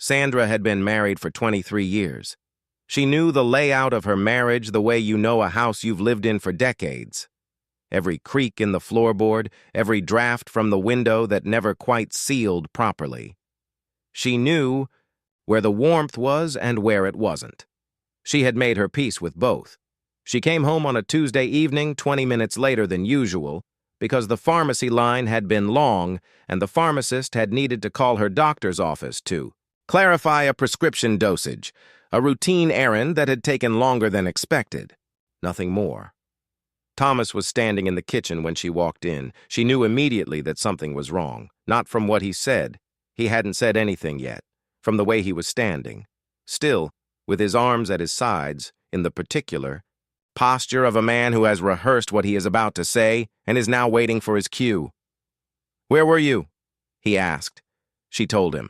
Sandra had been married for 23 years. She knew the layout of her marriage the way you know a house you've lived in for decades. Every creak in the floorboard, every draft from the window that never quite sealed properly. She knew where the warmth was and where it wasn't. She had made her peace with both. She came home on a Tuesday evening 20 minutes later than usual because the pharmacy line had been long and the pharmacist had needed to call her doctor's office to clarify a prescription dosage, a routine errand that had taken longer than expected. Nothing more. Thomas was standing in the kitchen when she walked in. She knew immediately that something was wrong, not from what he said. He hadn't said anything yet, from the way he was standing. Still, with his arms at his sides, in the particular posture of a man who has rehearsed what he is about to say and is now waiting for his cue. "Where were you?" he asked. She told him.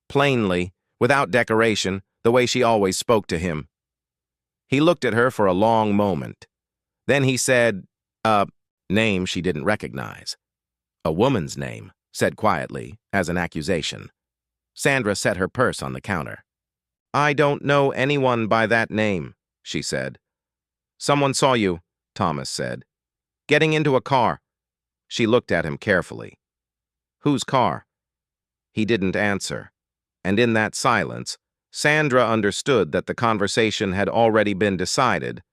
Plainly, without decoration, the way she always spoke to him. He looked at her for a long moment. Then he said, a name she didn't recognize. A woman's name, said quietly, as an accusation. Sandra set her purse on the counter. "I don't know anyone by that name," she said. "Someone saw you," Thomas said. "Getting into a car." She looked at him carefully. "Whose car?" He didn't answer, and in that silence, Sandra understood that the conversation had already been decided.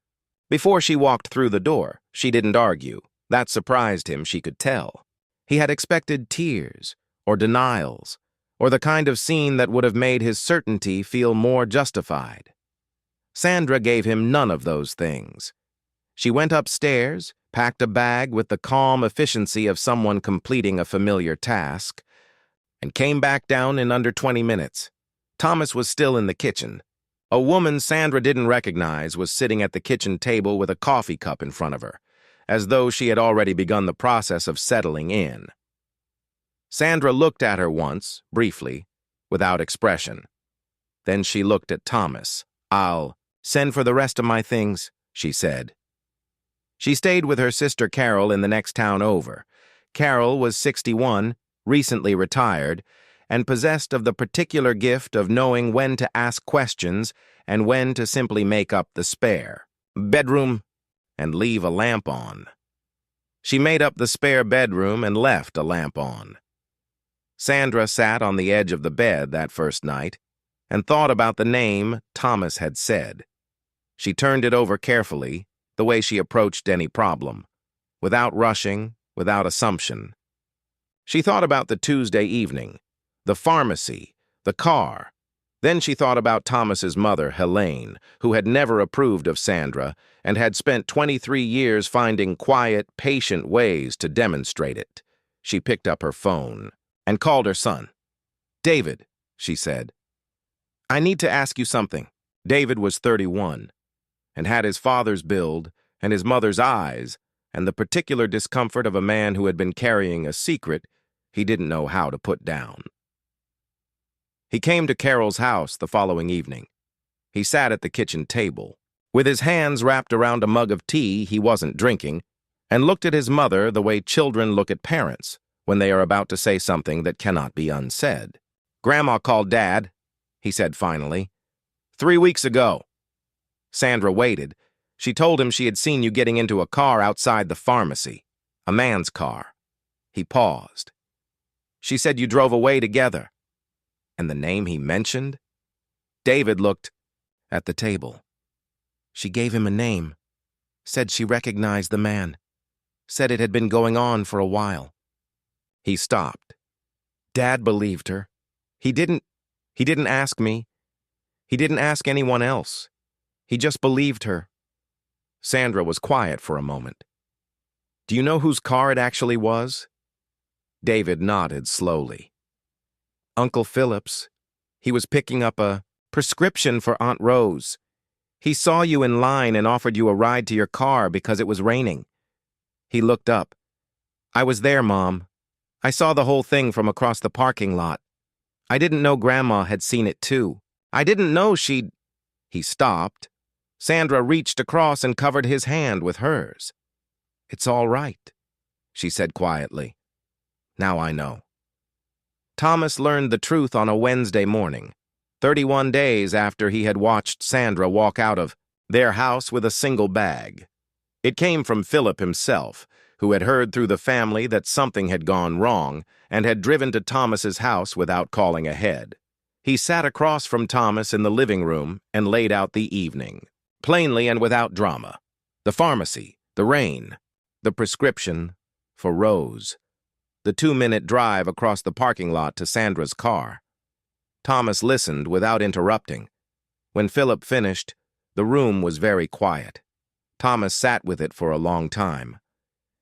Before she walked through the door, she didn't argue. That surprised him, she could tell. He had expected tears, or denials, or the kind of scene that would have made his certainty feel more justified. Sandra gave him none of those things. She went upstairs, packed a bag with the calm efficiency of someone completing a familiar task, and came back down in under 20 minutes. Thomas was still in the kitchen. A woman Sandra didn't recognize was sitting at the kitchen table with a coffee cup in front of her, as though she had already begun the process of settling in. Sandra looked at her once, briefly, without expression. Then she looked at Thomas. "I'll send for the rest of my things," she said. She stayed with her sister Carol in the next town over. Carol was 61, recently retired, and possessed of the particular gift of knowing when to ask questions and when to simply make up the spare bedroom and leave a lamp on. She made up the spare bedroom and left a lamp on. Sandra sat on the edge of the bed that first night and thought about the name Thomas had said. She turned it over carefully, the way she approached any problem, without rushing, without assumption. She thought about the Tuesday evening, the pharmacy, the car. Then she thought about Thomas's mother, Helene, who had never approved of Sandra and had spent 23 years finding quiet, patient ways to demonstrate it. She picked up her phone and called her son. "David," she said, "I need to ask you something." David was 31 and had his father's build and his mother's eyes and the particular discomfort of a man who had been carrying a secret he didn't know how to put down. He came to Carol's house the following evening. He sat at the kitchen table, with his hands wrapped around a mug of tea he wasn't drinking, and looked at his mother the way children look at parents when they are about to say something that cannot be unsaid. "Grandma called Dad," he said finally. 3 weeks ago." Sandra waited. She told him she had seen you getting into a car outside the pharmacy. A man's car. He paused. "She said you drove away together." And the name he mentioned? David looked at the table. She gave him a name. Said she recognized the man. Said it had been going on for a while. He stopped. Dad believed her. He didn't ask me. He didn't ask anyone else. He just believed her. Sandra was quiet for a moment. "Do you know whose car it actually was?" David nodded slowly. "Uncle Philip's. He was picking up a prescription for Aunt Rose. He saw you in line and offered you a ride to your car because it was raining." He looked up. "I was there, Mom. I saw the whole thing from across the parking lot. I didn't know Grandma had seen it too. I didn't know she'd—" He stopped. Sandra reached across and covered his hand with hers. "It's all right," she said quietly. "Now I know." Thomas learned the truth on a Wednesday morning, 31 days after he had watched Sandra walk out of their house with a single bag. It came from Philip himself, who had heard through the family that something had gone wrong and had driven to Thomas's house without calling ahead. He sat across from Thomas in the living room and laid out the evening, plainly and without drama. The pharmacy, the rain, the prescription for Rose, the 2-minute drive across the parking lot to Sandra's car. Thomas listened without interrupting. When Philip finished, the room was very quiet. Thomas sat with it for a long time.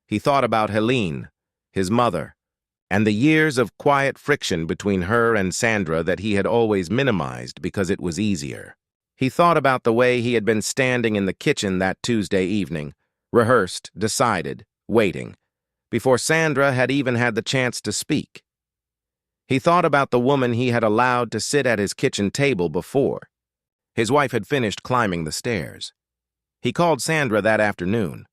He thought about Helene, his mother, and the years of quiet friction between her and Sandra that he had always minimized because it was easier. He thought about the way he had been standing in the kitchen that Tuesday evening, rehearsed, decided, waiting, before Sandra had even had the chance to speak. He thought about the woman he had allowed to sit at his kitchen table before. His wife had finished climbing the stairs. He called Sandra that afternoon.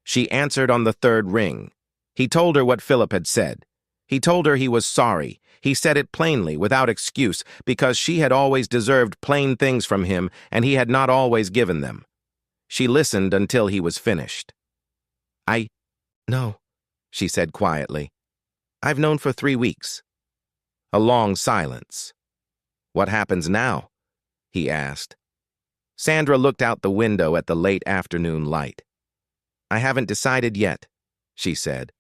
She answered on the third ring. He told her what Philip had said. He told her he was sorry. He said it plainly, without excuse, because she had always deserved plain things from him and he had not always given them. She listened until he was finished. No, she said quietly. I've known for 3 weeks. A long silence. What happens now? He asked. Sandra looked out the window at the late afternoon light. I haven't decided yet, she said.